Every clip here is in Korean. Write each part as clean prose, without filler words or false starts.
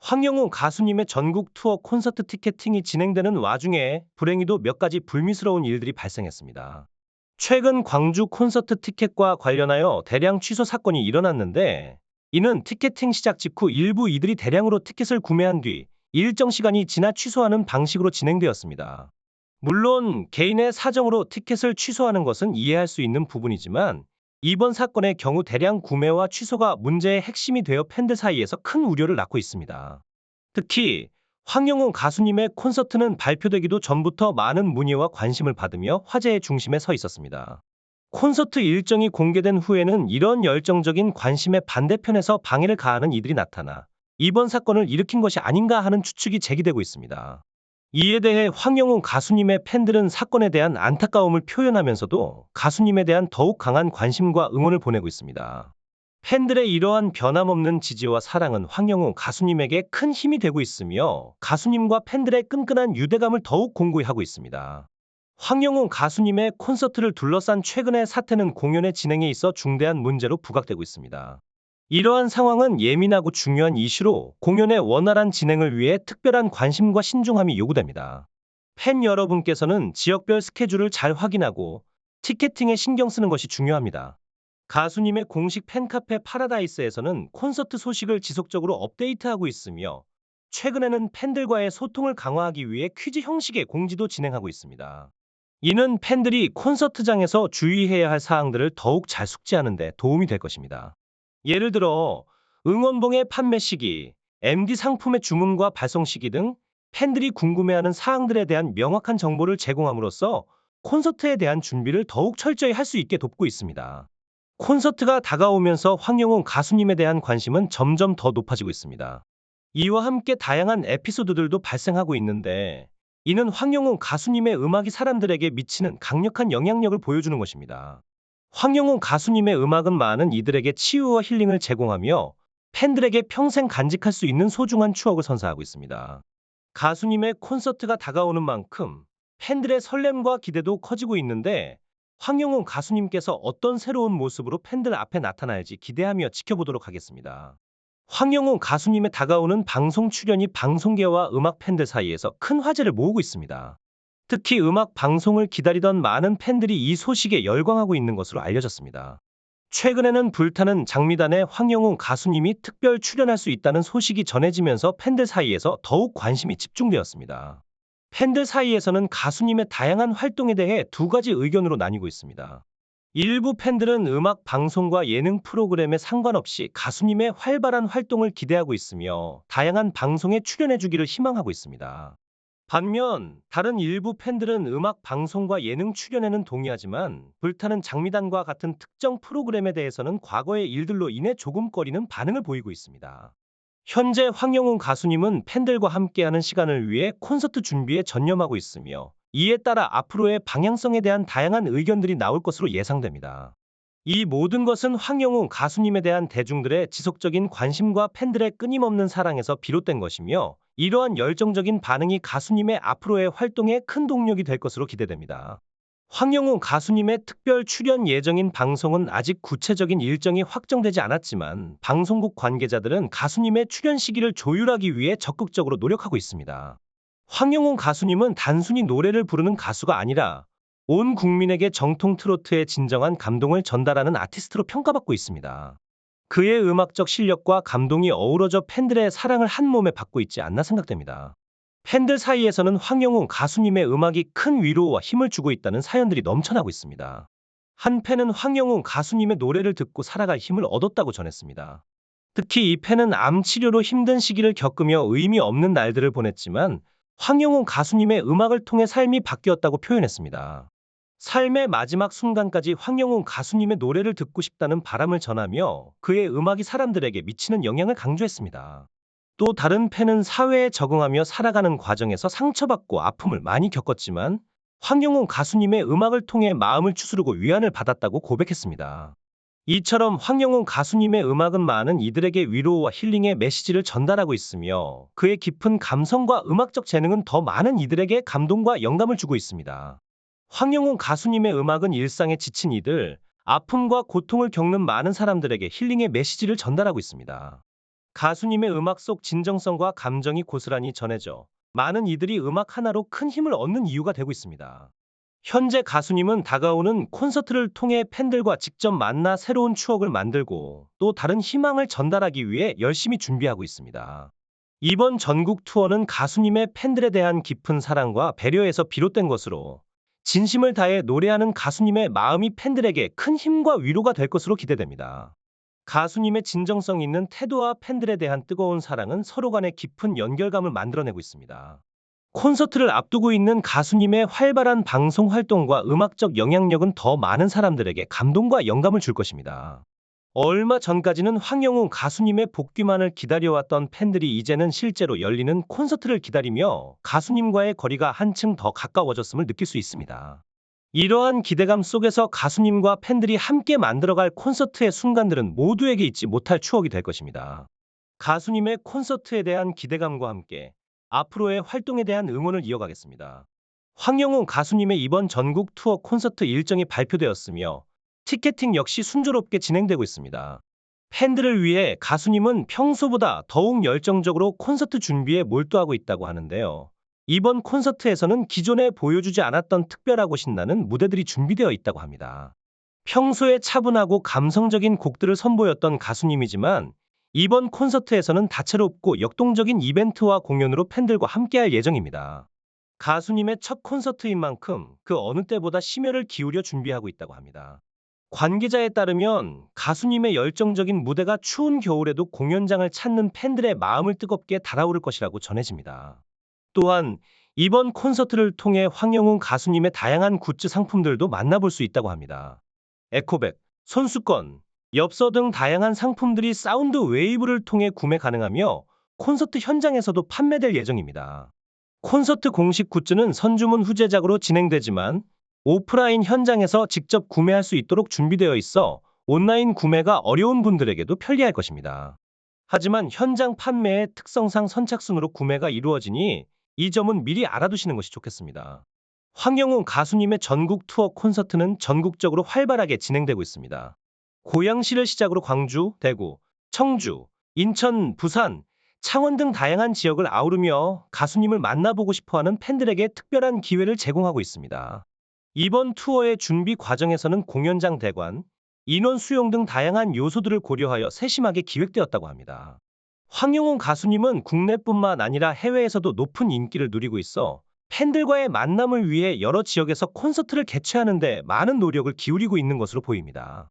황영우 가수님의 전국 투어 콘서트 티켓팅이 진행되는 와중에 불행히도 몇 가지 불미스러운 일들이 발생했습니다. 최근 광주 콘서트 티켓과 관련하여 대량 취소 사건이 일어났는데, 이는 티켓팅 시작 직후 일부 이들이 대량으로 티켓을 구매한 뒤 일정 시간이 지나 취소하는 방식으로 진행되었습니다. 물론 개인의 사정으로 티켓을 취소하는 것은 이해할 수 있는 부분이지만, 이번 사건의 경우 대량 구매와 취소가 문제의 핵심이 되어 팬들 사이에서 큰 우려를 낳고 있습니다. 특히 황영우 가수님의 콘서트는 발표되기도 전부터 많은 문의와 관심을 받으며 화제의 중심에 서 있었습니다. 콘서트 일정이 공개된 후에는 이런 열정적인 관심의 반대편에서 방해를 가하는 이들이 나타나 이번 사건을 일으킨 것이 아닌가 하는 추측이 제기되고 있습니다. 이에 대해 황영우 가수님의 팬들은 사건에 대한 안타까움을 표현하면서도 가수님에 대한 더욱 강한 관심과 응원을 보내고 있습니다. 팬들의 이러한 변함없는 지지와 사랑은 황영우 가수님에게 큰 힘이 되고 있으며 가수님과 팬들의 끈끈한 유대감을 더욱 공고히 하고 있습니다. 황영우 가수님의 콘서트를 둘러싼 최근의 사태는 공연의 진행에 있어 중대한 문제로 부각되고 있습니다. 이러한 상황은 예민하고 중요한 이슈로 공연의 원활한 진행을 위해 특별한 관심과 신중함이 요구됩니다. 팬 여러분께서는 지역별 스케줄을 잘 확인하고 티켓팅에 신경 쓰는 것이 중요합니다. 가수님의 공식 팬카페 파라다이스에서는 콘서트 소식을 지속적으로 업데이트하고 있으며, 최근에는 팬들과의 소통을 강화하기 위해 퀴즈 형식의 공지도 진행하고 있습니다. 이는 팬들이 콘서트장에서 주의해야 할 사항들을 더욱 잘 숙지하는 데 도움이 될 것입니다. 예를 들어 응원봉의 판매 시기, MD 상품의 주문과 발송 시기 등 팬들이 궁금해하는 사항들에 대한 명확한 정보를 제공함으로써 콘서트에 대한 준비를 더욱 철저히 할 수 있게 돕고 있습니다. 콘서트가 다가오면서 황영우 가수님에 대한 관심은 점점 더 높아지고 있습니다. 이와 함께 다양한 에피소드들도 발생하고 있는데, 이는 황영우 가수님의 음악이 사람들에게 미치는 강력한 영향력을 보여주는 것입니다. 황영우 가수님의 음악은 많은 이들에게 치유와 힐링을 제공하며 팬들에게 평생 간직할 수 있는 소중한 추억을 선사하고 있습니다. 가수님의 콘서트가 다가오는 만큼 팬들의 설렘과 기대도 커지고 있는데, 황영우 가수님께서 어떤 새로운 모습으로 팬들 앞에 나타날지 기대하며 지켜보도록 하겠습니다. 황영우 가수님의 다가오는 방송 출연이 방송계와 음악 팬들 사이에서 큰 화제를 모으고 있습니다. 특히 음악 방송을 기다리던 많은 팬들이 이 소식에 열광하고 있는 것으로 알려졌습니다. 최근에는 불타는 장미단에 황영우 가수님이 특별 출연할 수 있다는 소식이 전해지면서 팬들 사이에서 더욱 관심이 집중되었습니다. 팬들 사이에서는 가수님의 다양한 활동에 대해 두 가지 의견으로 나뉘고 있습니다. 일부 팬들은 음악 방송과 예능 프로그램에 상관없이 가수님의 활발한 활동을 기대하고 있으며 다양한 방송에 출연해주기를 희망하고 있습니다. 반면 다른 일부 팬들은 음악 방송과 예능 출연에는 동의하지만 불타는 장미단과 같은 특정 프로그램에 대해서는 과거의 일들로 인해 조금 꺼리는 반응을 보이고 있습니다. 현재 황영우 가수님은 팬들과 함께하는 시간을 위해 콘서트 준비에 전념하고 있으며, 이에 따라 앞으로의 방향성에 대한 다양한 의견들이 나올 것으로 예상됩니다. 이 모든 것은 황영우 가수님에 대한 대중들의 지속적인 관심과 팬들의 끊임없는 사랑에서 비롯된 것이며, 이러한 열정적인 반응이 가수님의 앞으로의 활동에 큰 동력이 될 것으로 기대됩니다. 황영우 가수님의 특별 출연 예정인 방송은 아직 구체적인 일정이 확정되지 않았지만, 방송국 관계자들은 가수님의 출연 시기를 조율하기 위해 적극적으로 노력하고 있습니다. 황영우 가수님은 단순히 노래를 부르는 가수가 아니라 온 국민에게 정통 트로트의 진정한 감동을 전달하는 아티스트로 평가받고 있습니다. 그의 음악적 실력과 감동이 어우러져 팬들의 사랑을 한 몸에 받고 있지 않나 생각됩니다. 팬들 사이에서는 황영우 가수님의 음악이 큰 위로와 힘을 주고 있다는 사연들이 넘쳐나고 있습니다. 한 팬은 황영우 가수님의 노래를 듣고 살아갈 힘을 얻었다고 전했습니다. 특히 이 팬은 암 치료로 힘든 시기를 겪으며 의미 없는 날들을 보냈지만 황영우 가수님의 음악을 통해 삶이 바뀌었다고 표현했습니다. 삶의 마지막 순간까지 황영우 가수님의 노래를 듣고 싶다는 바람을 전하며 그의 음악이 사람들에게 미치는 영향을 강조했습니다. 또 다른 팬은 사회에 적응하며 살아가는 과정에서 상처받고 아픔을 많이 겪었지만 황영우 가수님의 음악을 통해 마음을 추스르고 위안을 받았다고 고백했습니다. 이처럼 황영우 가수님의 음악은 많은 이들에게 위로와 힐링의 메시지를 전달하고 있으며, 그의 깊은 감성과 음악적 재능은 더 많은 이들에게 감동과 영감을 주고 있습니다. 황영우 가수님의 음악은 일상에 지친 이들, 아픔과 고통을 겪는 많은 사람들에게 힐링의 메시지를 전달하고 있습니다. 가수님의 음악 속 진정성과 감정이 고스란히 전해져 많은 이들이 음악 하나로 큰 힘을 얻는 이유가 되고 있습니다. 현재 가수님은 다가오는 콘서트를 통해 팬들과 직접 만나 새로운 추억을 만들고 또 다른 희망을 전달하기 위해 열심히 준비하고 있습니다. 이번 전국 투어는 가수님의 팬들에 대한 깊은 사랑과 배려에서 비롯된 것으로 진심을 다해 노래하는 가수님의 마음이 팬들에게 큰 힘과 위로가 될 것으로 기대됩니다. 가수님의 진정성 있는 태도와 팬들에 대한 뜨거운 사랑은 서로 간의 깊은 연결감을 만들어내고 있습니다. 콘서트를 앞두고 있는 가수님의 활발한 방송 활동과 음악적 영향력은 더 많은 사람들에게 감동과 영감을 줄 것입니다. 얼마 전까지는 황영우 가수님의 복귀만을 기다려왔던 팬들이 이제는 실제로 열리는 콘서트를 기다리며 가수님과의 거리가 한층 더 가까워졌음을 느낄 수 있습니다. 이러한 기대감 속에서 가수님과 팬들이 함께 만들어갈 콘서트의 순간들은 모두에게 잊지 못할 추억이 될 것입니다. 가수님의 콘서트에 대한 기대감과 함께 앞으로의 활동에 대한 응원을 이어가겠습니다. 황영우 가수님의 이번 전국 투어 콘서트 일정이 발표되었으며 티켓팅 역시 순조롭게 진행되고 있습니다. 팬들을 위해 가수님은 평소보다 더욱 열정적으로 콘서트 준비에 몰두하고 있다고 하는데요. 이번 콘서트에서는 기존에 보여주지 않았던 특별하고 신나는 무대들이 준비되어 있다고 합니다. 평소에 차분하고 감성적인 곡들을 선보였던 가수님이지만 이번 콘서트에서는 다채롭고 역동적인 이벤트와 공연으로 팬들과 함께할 예정입니다. 가수님의 첫 콘서트인 만큼 그 어느 때보다 심혈을 기울여 준비하고 있다고 합니다. 관계자에 따르면 가수님의 열정적인 무대가 추운 겨울에도 공연장을 찾는 팬들의 마음을 뜨겁게 달아오를 것이라고 전해집니다. 또한 이번 콘서트를 통해 황영훈 가수님의 다양한 굿즈 상품들도 만나볼 수 있다고 합니다. 에코백, 손수건, 엽서 등 다양한 상품들이 사운드 웨이브를 통해 구매 가능하며 콘서트 현장에서도 판매될 예정입니다. 콘서트 공식 굿즈는 선주문 후제작으로 진행되지만 오프라인 현장에서 직접 구매할 수 있도록 준비되어 있어 온라인 구매가 어려운 분들에게도 편리할 것입니다. 하지만 현장 판매의 특성상 선착순으로 구매가 이루어지니 이 점은 미리 알아두시는 것이 좋겠습니다. 황영우 가수님의 전국 투어 콘서트는 전국적으로 활발하게 진행되고 있습니다. 고양시를 시작으로 광주, 대구, 청주, 인천, 부산, 창원 등 다양한 지역을 아우르며 가수님을 만나보고 싶어하는 팬들에게 특별한 기회를 제공하고 있습니다. 이번 투어의 준비 과정에서는 공연장 대관, 인원 수용 등 다양한 요소들을 고려하여 세심하게 기획되었다고 합니다. 황영훈 가수님은 국내뿐만 아니라 해외에서도 높은 인기를 누리고 있어 팬들과의 만남을 위해 여러 지역에서 콘서트를 개최하는 데 많은 노력을 기울이고 있는 것으로 보입니다.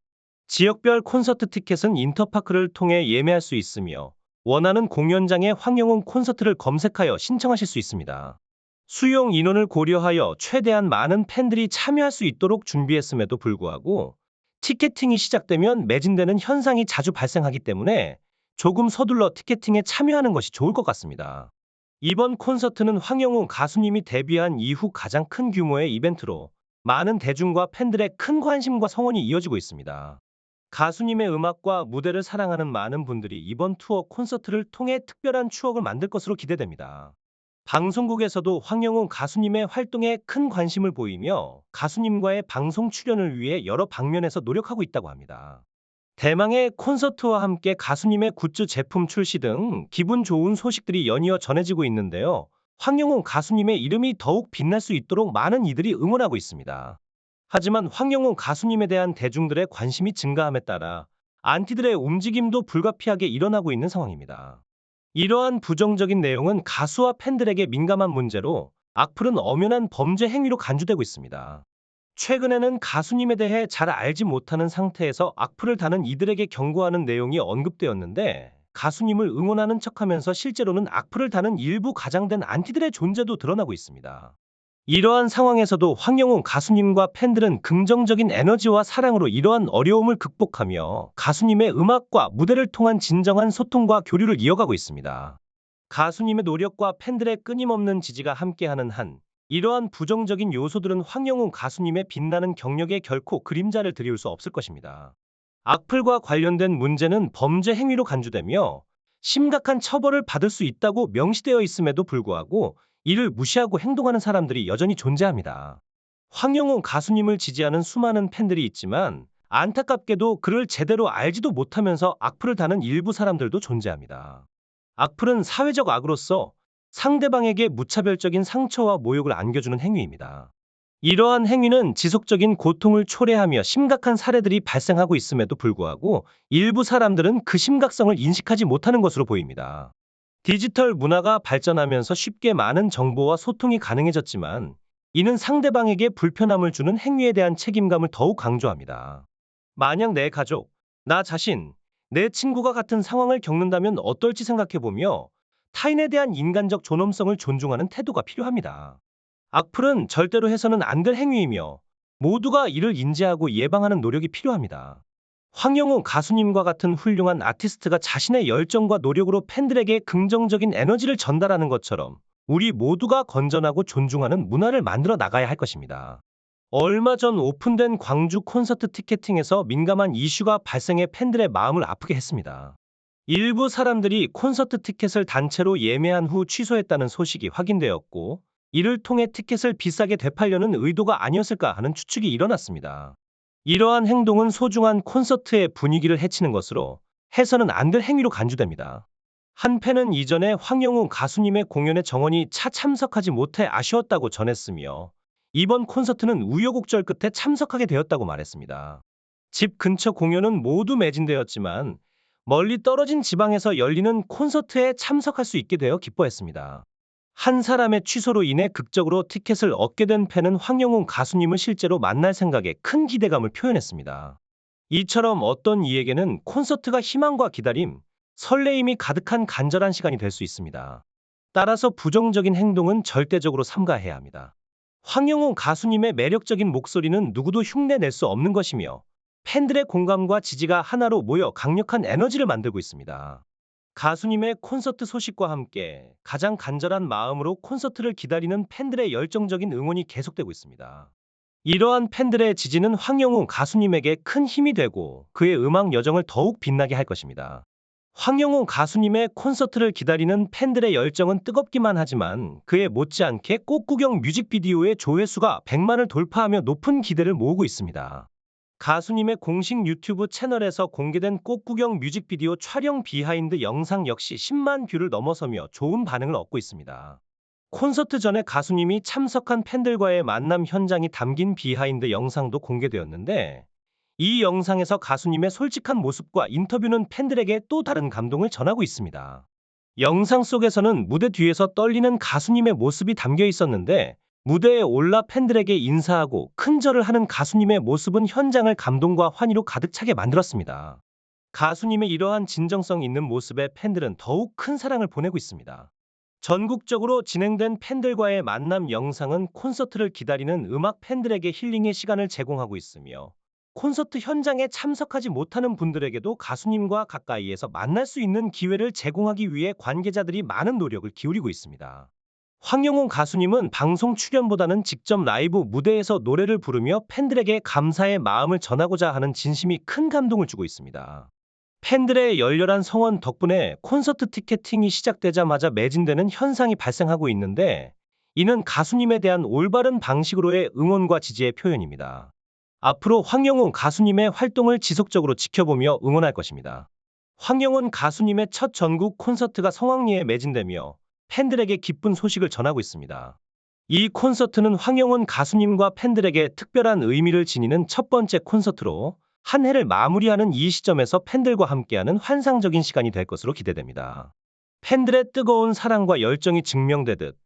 지역별 콘서트 티켓은 인터파크를 통해 예매할 수 있으며 원하는 공연장의 황영훈 콘서트를 검색하여 신청하실 수 있습니다. 수용 인원을 고려하여 최대한 많은 팬들이 참여할 수 있도록 준비했음에도 불구하고 티켓팅이 시작되면 매진되는 현상이 자주 발생하기 때문에 조금 서둘러 티켓팅에 참여하는 것이 좋을 것 같습니다. 이번 콘서트는 황영우 가수님이 데뷔한 이후 가장 큰 규모의 이벤트로 많은 대중과 팬들의 큰 관심과 성원이 이어지고 있습니다. 가수님의 음악과 무대를 사랑하는 많은 분들이 이번 투어 콘서트를 통해 특별한 추억을 만들 것으로 기대됩니다. 방송국에서도 황영우 가수님의 활동에 큰 관심을 보이며 가수님과의 방송 출연을 위해 여러 방면에서 노력하고 있다고 합니다. 대망의 콘서트와 함께 가수님의 굿즈 제품 출시 등 기분 좋은 소식들이 연이어 전해지고 있는데요. 황영우 가수님의 이름이 더욱 빛날 수 있도록 많은 이들이 응원하고 있습니다. 하지만 황영우 가수님에 대한 대중들의 관심이 증가함에 따라 안티들의 움직임도 불가피하게 일어나고 있는 상황입니다. 이러한 부정적인 내용은 가수와 팬들에게 민감한 문제로 악플은 엄연한 범죄 행위로 간주되고 있습니다. 최근에는 가수님에 대해 잘 알지 못하는 상태에서 악플을 다는 이들에게 경고하는 내용이 언급되었는데 가수님을 응원하는 척하면서 실제로는 악플을 다는 일부 가장된 안티들의 존재도 드러나고 있습니다. 이러한 상황에서도 황영우 가수님과 팬들은 긍정적인 에너지와 사랑으로 이러한 어려움을 극복하며 가수님의 음악과 무대를 통한 진정한 소통과 교류를 이어가고 있습니다. 가수님의 노력과 팬들의 끊임없는 지지가 함께하는 한 이러한 부정적인 요소들은 황영우 가수님의 빛나는 경력에 결코 그림자를 드리울 수 없을 것입니다. 악플과 관련된 문제는 범죄 행위로 간주되며 심각한 처벌을 받을 수 있다고 명시되어 있음에도 불구하고 이를 무시하고 행동하는 사람들이 여전히 존재합니다. 황영우 가수님을 지지하는 수많은 팬들이 있지만 안타깝게도 그를 제대로 알지도 못하면서 악플을 다는 일부 사람들도 존재합니다. 악플은 사회적 악으로서 상대방에게 무차별적인 상처와 모욕을 안겨주는 행위입니다. 이러한 행위는 지속적인 고통을 초래하며 심각한 사례들이 발생하고 있음에도 불구하고 일부 사람들은 그 심각성을 인식하지 못하는 것으로 보입니다. 디지털 문화가 발전하면서 쉽게 많은 정보와 소통이 가능해졌지만 이는 상대방에게 불편함을 주는 행위에 대한 책임감을 더욱 강조합니다. 만약 내 가족, 나 자신, 내 친구가 같은 상황을 겪는다면 어떨지 생각해보며 타인에 대한 인간적 존엄성을 존중하는 태도가 필요합니다. 악플은 절대로 해서는 안 될 행위이며 모두가 이를 인지하고 예방하는 노력이 필요합니다. 황영우 가수님과 같은 훌륭한 아티스트가 자신의 열정과 노력으로 팬들에게 긍정적인 에너지를 전달하는 것처럼 우리 모두가 건전하고 존중하는 문화를 만들어 나가야 할 것입니다. 얼마 전 오픈된 광주 콘서트 티켓팅에서 민감한 이슈가 발생해 팬들의 마음을 아프게 했습니다. 일부 사람들이 콘서트 티켓을 단체로 예매한 후 취소했다는 소식이 확인되었고, 이를 통해 티켓을 비싸게 되팔려는 의도가 아니었을까 하는 추측이 일어났습니다. 이러한 행동은 소중한 콘서트의 분위기를 해치는 것으로 해서는 안 될 행위로 간주됩니다. 한 팬은 이전에 황영우 가수님의 공연에 정원이 참석하지 못해 아쉬웠다고 전했으며 이번 콘서트는 우여곡절 끝에 참석하게 되었다고 말했습니다. 집 근처 공연은 모두 매진되었지만 멀리 떨어진 지방에서 열리는 콘서트에 참석할 수 있게 되어 기뻐했습니다. 한 사람의 취소로 인해 극적으로 티켓을 얻게 된 팬은 황영웅 가수님을 실제로 만날 생각에 큰 기대감을 표현했습니다. 이처럼 어떤 이에게는 콘서트가 희망과 기다림, 설레임이 가득한 간절한 시간이 될 수 있습니다. 따라서 부정적인 행동은 절대적으로 삼가해야 합니다. 황영웅 가수님의 매력적인 목소리는 누구도 흉내낼 수 없는 것이며 팬들의 공감과 지지가 하나로 모여 강력한 에너지를 만들고 있습니다. 가수님의 콘서트 소식과 함께 가장 간절한 마음으로 콘서트를 기다리는 팬들의 열정적인 응원이 계속되고 있습니다. 이러한 팬들의 지지는 황영우 가수님에게 큰 힘이 되고 그의 음악 여정을 더욱 빛나게 할 것입니다. 황영우 가수님의 콘서트를 기다리는 팬들의 열정은 뜨겁기만 하지만 그에 못지않게 꽃구경 뮤직비디오의 조회수가 100만을 돌파하며 높은 기대를 모으고 있습니다. 가수님의 공식 유튜브 채널에서 공개된 꽃구경 뮤직비디오 촬영 비하인드 영상 역시 10만 뷰를 넘어서며 좋은 반응을 얻고 있습니다. 콘서트 전에 가수님이 참석한 팬들과의 만남 현장이 담긴 비하인드 영상도 공개되었는데 이 영상에서 가수님의 솔직한 모습과 인터뷰는 팬들에게 또 다른 감동을 전하고 있습니다. 영상 속에서는 무대 뒤에서 떨리는 가수님의 모습이 담겨 있었는데 무대에 올라 팬들에게 인사하고 큰절을 하는 가수님의 모습은 현장을 감동과 환희로 가득 차게 만들었습니다. 가수님의 이러한 진정성 있는 모습에 팬들은 더욱 큰 사랑을 보내고 있습니다. 전국적으로 진행된 팬들과의 만남 영상은 콘서트를 기다리는 음악 팬들에게 힐링의 시간을 제공하고 있으며 콘서트 현장에 참석하지 못하는 분들에게도 가수님과 가까이에서 만날 수 있는 기회를 제공하기 위해 관계자들이 많은 노력을 기울이고 있습니다. 황영웅 가수님은 방송 출연보다는 직접 라이브 무대에서 노래를 부르며 팬들에게 감사의 마음을 전하고자 하는 진심이 큰 감동을 주고 있습니다. 팬들의 열렬한 성원 덕분에 콘서트 티켓팅이 시작되자마자 매진되는 현상이 발생하고 있는데 이는 가수님에 대한 올바른 방식으로의 응원과 지지의 표현입니다. 앞으로 황영웅 가수님의 활동을 지속적으로 지켜보며 응원할 것입니다. 황영훈 가수님의 첫 전국 콘서트가 성황리에 매진되며 팬들에게 기쁜 소식을 전하고 있습니다. 이 콘서트는 황영훈 가수님과 팬들에게 특별한 의미를 지니는 첫 번째 콘서트로 한 해를 마무리하는 이 시점에서 팬들과 함께하는 환상적인 시간이 될 것으로 기대됩니다. 팬들의 뜨거운 사랑과 열정이 증명되듯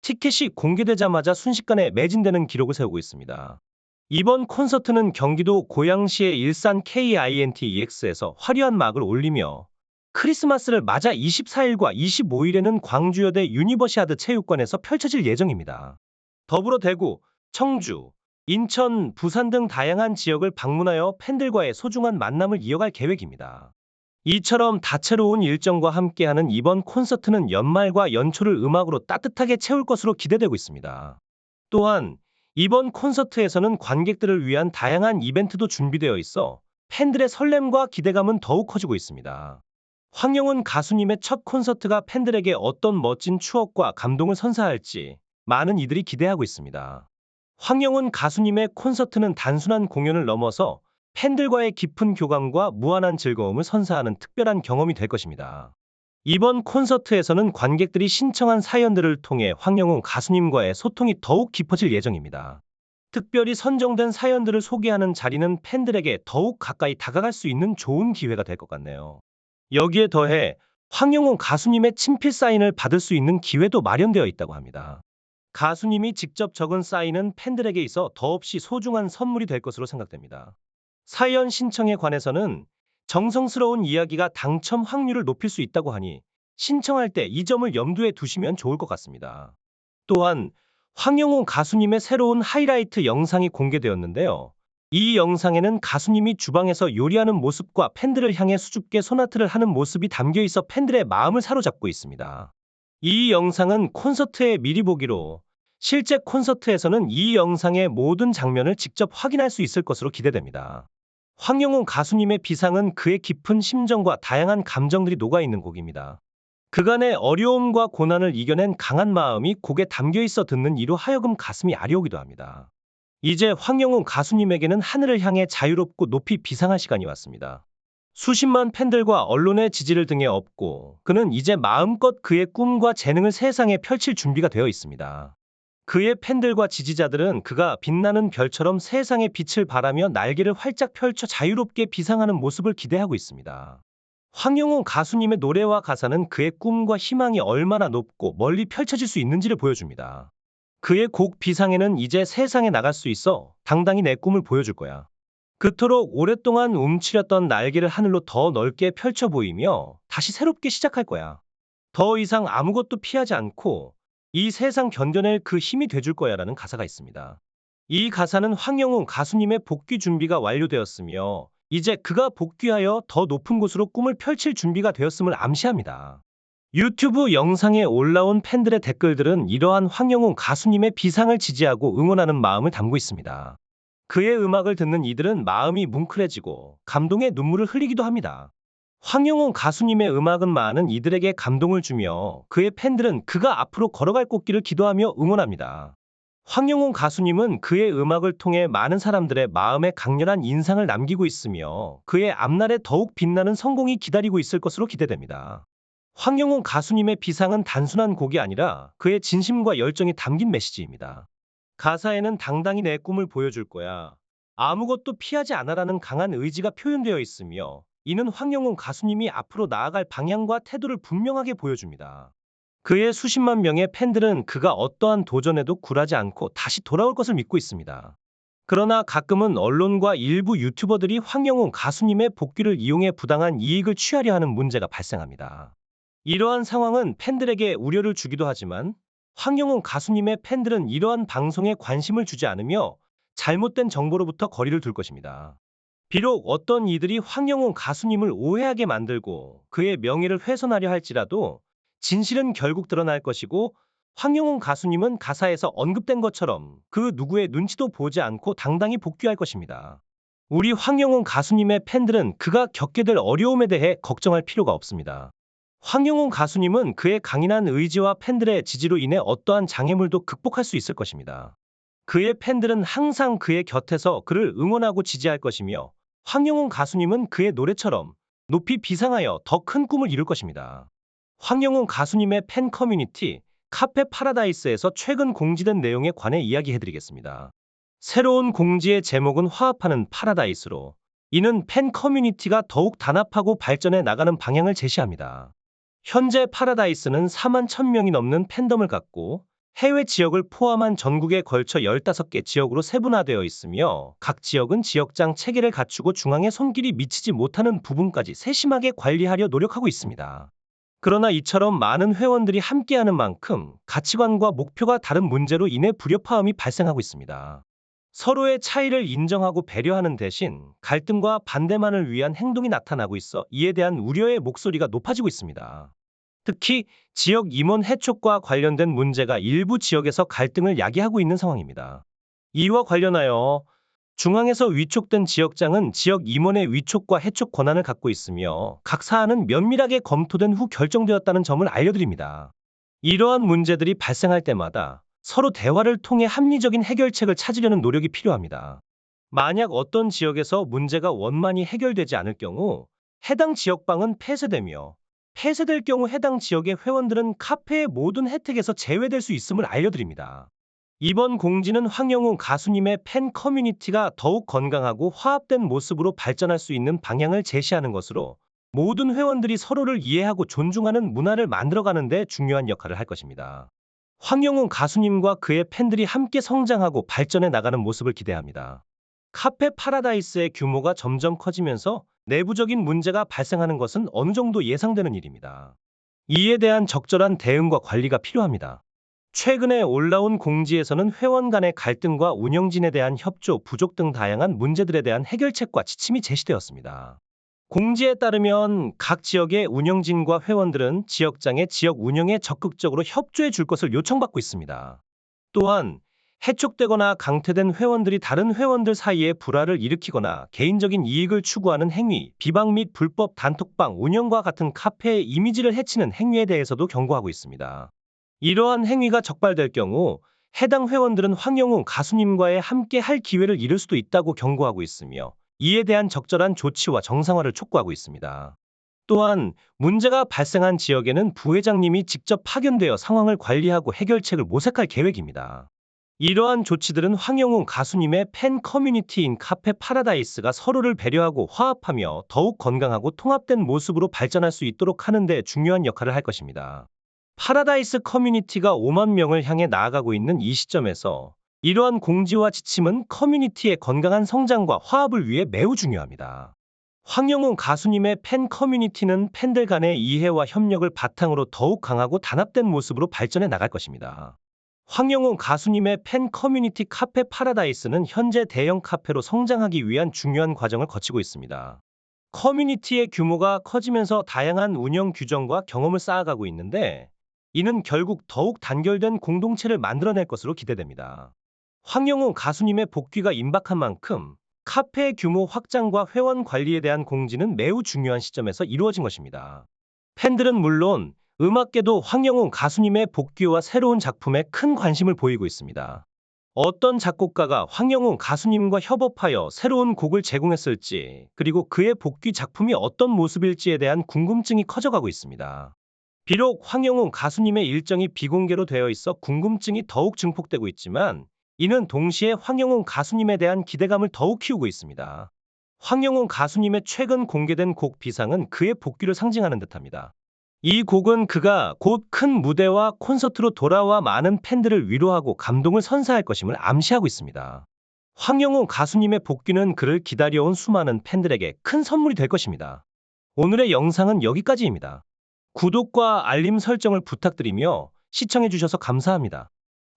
티켓이 공개되자마자 순식간에 매진되는 기록을 세우고 있습니다. 이번 콘서트는 경기도 고양시의 일산 KINTEX에서 화려한 막을 올리며 크리스마스를 맞아 24일과 25일에는 광주여대 유니버시아드 체육관에서 펼쳐질 예정입니다. 더불어 대구, 청주, 인천, 부산 등 다양한 지역을 방문하여 팬들과의 소중한 만남을 이어갈 계획입니다. 이처럼 다채로운 일정과 함께하는 이번 콘서트는 연말과 연초를 음악으로 따뜻하게 채울 것으로 기대되고 있습니다. 또한 이번 콘서트에서는 관객들을 위한 다양한 이벤트도 준비되어 있어 팬들의 설렘과 기대감은 더욱 커지고 있습니다. 황영훈 가수님의 첫 콘서트가 팬들에게 어떤 멋진 추억과 감동을 선사할지 많은 이들이 기대하고 있습니다. 황영훈 가수님의 콘서트는 단순한 공연을 넘어서 팬들과의 깊은 교감과 무한한 즐거움을 선사하는 특별한 경험이 될 것입니다. 이번 콘서트에서는 관객들이 신청한 사연들을 통해 황영웅 가수님과의 소통이 더욱 깊어질 예정입니다. 특별히 선정된 사연들을 소개하는 자리는 팬들에게 더욱 가까이 다가갈 수 있는 좋은 기회가 될 것 같네요. 여기에 더해 황영웅 가수님의 친필 사인을 받을 수 있는 기회도 마련되어 있다고 합니다. 가수님이 직접 적은 사인은 팬들에게 있어 더없이 소중한 선물이 될 것으로 생각됩니다. 사연 신청에 관해서는 정성스러운 이야기가 당첨 확률을 높일 수 있다고 하니 신청할 때 이 점을 염두에 두시면 좋을 것 같습니다. 또한 황영웅 가수님의 새로운 하이라이트 영상이 공개되었는데요. 이 영상에는 가수님이 주방에서 요리하는 모습과 팬들을 향해 수줍게 소나트를 하는 모습이 담겨 있어 팬들의 마음을 사로잡고 있습니다. 이 영상은 콘서트에 미리 보기로 실제 콘서트에서는 이 영상의 모든 장면을 직접 확인할 수 있을 것으로 기대됩니다. 황영웅 가수님의 비상은 그의 깊은 심정과 다양한 감정들이 녹아있는 곡입니다. 그간의 어려움과 고난을 이겨낸 강한 마음이 곡에 담겨 있어 듣는 이로 하여금 가슴이 아려오기도 합니다. 이제 황영웅 가수님에게는 하늘을 향해 자유롭고 높이 비상할 시간이 왔습니다. 수십만 팬들과 언론의 지지를 등에 업고 그는 이제 마음껏 그의 꿈과 재능을 세상에 펼칠 준비가 되어 있습니다. 그의 팬들과 지지자들은 그가 빛나는 별처럼 세상의 빛을 발하며 날개를 활짝 펼쳐 자유롭게 비상하는 모습을 기대하고 있습니다. 황영웅 가수님의 노래와 가사는 그의 꿈과 희망이 얼마나 높고 멀리 펼쳐질 수 있는지를 보여줍니다. 그의 곡 비상에는 이제 세상에 나갈 수 있어 당당히 내 꿈을 보여줄 거야. 그토록 오랫동안 움츠렸던 날개를 하늘로 더 넓게 펼쳐 보이며 다시 새롭게 시작할 거야. 더 이상 아무것도 피하지 않고 이 세상 견뎌낼 그 힘이 돼줄 거야 라는 가사가 있습니다. 이 가사는 황영웅 가수님의 복귀 준비가 완료되었으며 이제 그가 복귀하여 더 높은 곳으로 꿈을 펼칠 준비가 되었음을 암시합니다. 유튜브 영상에 올라온 팬들의 댓글들은 이러한 황영웅 가수님의 비상을 지지하고 응원하는 마음을 담고 있습니다. 그의 음악을 듣는 이들은 마음이 뭉클해지고 감동의 눈물을 흘리기도 합니다. 황영웅 가수님의 음악은 많은 이들에게 감동을 주며 그의 팬들은 그가 앞으로 걸어갈 꽃길을 기도하며 응원합니다. 황영웅 가수님은 그의 음악을 통해 많은 사람들의 마음에 강렬한 인상을 남기고 있으며 그의 앞날에 더욱 빛나는 성공이 기다리고 있을 것으로 기대됩니다. 황영웅 가수님의 비상은 단순한 곡이 아니라 그의 진심과 열정이 담긴 메시지입니다. 가사에는 당당히 내 꿈을 보여줄 거야. 아무것도 피하지 않아라는 강한 의지가 표현되어 있으며 이는 황영웅 가수님이 앞으로 나아갈 방향과 태도를 분명하게 보여줍니다. 그의 수십만 명의 팬들은 그가 어떠한 도전에도 굴하지 않고 다시 돌아올 것을 믿고 있습니다. 그러나 가끔은 언론과 일부 유튜버들이 황영웅 가수님의 복귀를 이용해 부당한 이익을 취하려 하는 문제가 발생합니다. 이러한 상황은 팬들에게 우려를 주기도 하지만 황영웅 가수님의 팬들은 이러한 방송에 관심을 주지 않으며 잘못된 정보로부터 거리를 둘 것입니다. 비록 어떤 이들이 황영웅 가수님을 오해하게 만들고 그의 명예를 훼손하려 할지라도 진실은 결국 드러날 것이고 황영웅 가수님은 가사에서 언급된 것처럼 그 누구의 눈치도 보지 않고 당당히 복귀할 것입니다. 우리 황영웅 가수님의 팬들은 그가 겪게 될 어려움에 대해 걱정할 필요가 없습니다. 황영웅 가수님은 그의 강인한 의지와 팬들의 지지로 인해 어떠한 장애물도 극복할 수 있을 것입니다. 그의 팬들은 항상 그의 곁에서 그를 응원하고 지지할 것이며 황영웅 가수님은 그의 노래처럼 높이 비상하여 더 큰 꿈을 이룰 것입니다. 황영웅 가수님의 팬 커뮤니티 카페 파라다이스에서 최근 공지된 내용에 관해 이야기해드리겠습니다. 새로운 공지의 제목은 화합하는 파라다이스로 이는 팬 커뮤니티가 더욱 단합하고 발전해 나가는 방향을 제시합니다. 현재 파라다이스는 4만 1,000명이 넘는 팬덤을 갖고 해외 지역을 포함한 전국에 걸쳐 15개 지역으로 세분화되어 있으며 각 지역은 지역장 체계를 갖추고 중앙에 손길이 미치지 못하는 부분까지 세심하게 관리하려 노력하고 있습니다. 그러나 이처럼 많은 회원들이 함께하는 만큼 가치관과 목표가 다른 문제로 인해 불협화음이 발생하고 있습니다. 서로의 차이를 인정하고 배려하는 대신 갈등과 반대만을 위한 행동이 나타나고 있어 이에 대한 우려의 목소리가 높아지고 있습니다. 특히 지역 임원 해촉과 관련된 문제가 일부 지역에서 갈등을 야기하고 있는 상황입니다. 이와 관련하여 중앙에서 위촉된 지역장은 지역 임원의 위촉과 해촉 권한을 갖고 있으며 각 사안은 면밀하게 검토된 후 결정되었다는 점을 알려드립니다. 이러한 문제들이 발생할 때마다 서로 대화를 통해 합리적인 해결책을 찾으려는 노력이 필요합니다. 만약 어떤 지역에서 문제가 원만히 해결되지 않을 경우 해당 지역방은 폐쇄되며 폐쇄될 경우 해당 지역의 회원들은 카페의 모든 혜택에서 제외될 수 있음을 알려드립니다. 이번 공지는 황영우 가수님의 팬 커뮤니티가 더욱 건강하고 화합된 모습으로 발전할 수 있는 방향을 제시하는 것으로 모든 회원들이 서로를 이해하고 존중하는 문화를 만들어가는 데 중요한 역할을 할 것입니다. 황영우 가수님과 그의 팬들이 함께 성장하고 발전해 나가는 모습을 기대합니다. 카페 파라다이스의 규모가 점점 커지면서 내부적인 문제가 발생하는 것은 어느 정도 예상되는 일입니다. 이에 대한 적절한 대응과 관리가 필요합니다. 최근에 올라온 공지에서는 회원 간의 갈등과 운영진에 대한 협조 부족 등 다양한 문제들에 대한 해결책과 지침이 제시되었습니다. 공지에 따르면 각 지역의 운영진과 회원들은 지역장의 지역 운영에 적극적으로 협조해 줄 것을 요청받고 있습니다. 또한 해촉되거나 강퇴된 회원들이 다른 회원들 사이에 불화를 일으키거나 개인적인 이익을 추구하는 행위, 비방 및 불법 단톡방 운영과 같은 카페의 이미지를 해치는 행위에 대해서도 경고하고 있습니다. 이러한 행위가 적발될 경우 해당 회원들은 황영우 가수님과의 함께 할 기회를 잃을 수도 있다고 경고하고 있으며 이에 대한 적절한 조치와 정상화를 촉구하고 있습니다. 또한 문제가 발생한 지역에는 부회장님이 직접 파견되어 상황을 관리하고 해결책을 모색할 계획입니다. 이러한 조치들은 황영우 가수님의 팬 커뮤니티인 카페 파라다이스가 서로를 배려하고 화합하며 더욱 건강하고 통합된 모습으로 발전할 수 있도록 하는 데 중요한 역할을 할 것입니다. 파라다이스 커뮤니티가 5만 명을 향해 나아가고 있는 이 시점에서 이러한 공지와 지침은 커뮤니티의 건강한 성장과 화합을 위해 매우 중요합니다. 황영우 가수님의 팬 커뮤니티는 팬들 간의 이해와 협력을 바탕으로 더욱 강하고 단합된 모습으로 발전해 나갈 것입니다. 황영우 가수님의 팬 커뮤니티 카페 파라다이스는 현재 대형 카페로 성장하기 위한 중요한 과정을 거치고 있습니다. 커뮤니티의 규모가 커지면서 다양한 운영 규정과 경험을 쌓아가고 있는데 이는 결국 더욱 단결된 공동체를 만들어낼 것으로 기대됩니다. 황영우 가수님의 복귀가 임박한 만큼 카페의 규모 확장과 회원 관리에 대한 공지는 매우 중요한 시점에서 이루어진 것입니다. 팬들은 물론 음악계도 황영우 가수님의 복귀와 새로운 작품에 큰 관심을 보이고 있습니다. 어떤 작곡가가 황영우 가수님과 협업하여 새로운 곡을 제공했을지, 그리고 그의 복귀 작품이 어떤 모습일지에 대한 궁금증이 커져가고 있습니다. 비록 황영우 가수님의 일정이 비공개로 되어 있어 궁금증이 더욱 증폭되고 있지만 이는 동시에 황영우 가수님에 대한 기대감을 더욱 키우고 있습니다. 황영우 가수님의 최근 공개된 곡 비상은 그의 복귀를 상징하는 듯합니다. 이 곡은 그가 곧 큰 무대와 콘서트로 돌아와 많은 팬들을 위로하고 감동을 선사할 것임을 암시하고 있습니다. 황영우 가수님의 복귀는 그를 기다려온 수많은 팬들에게 큰 선물이 될 것입니다. 오늘의 영상은 여기까지입니다. 구독과 알림 설정을 부탁드리며 시청해주셔서 감사합니다.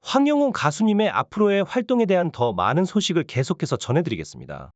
황영우 가수님의 앞으로의 활동에 대한 더 많은 소식을 계속해서 전해드리겠습니다.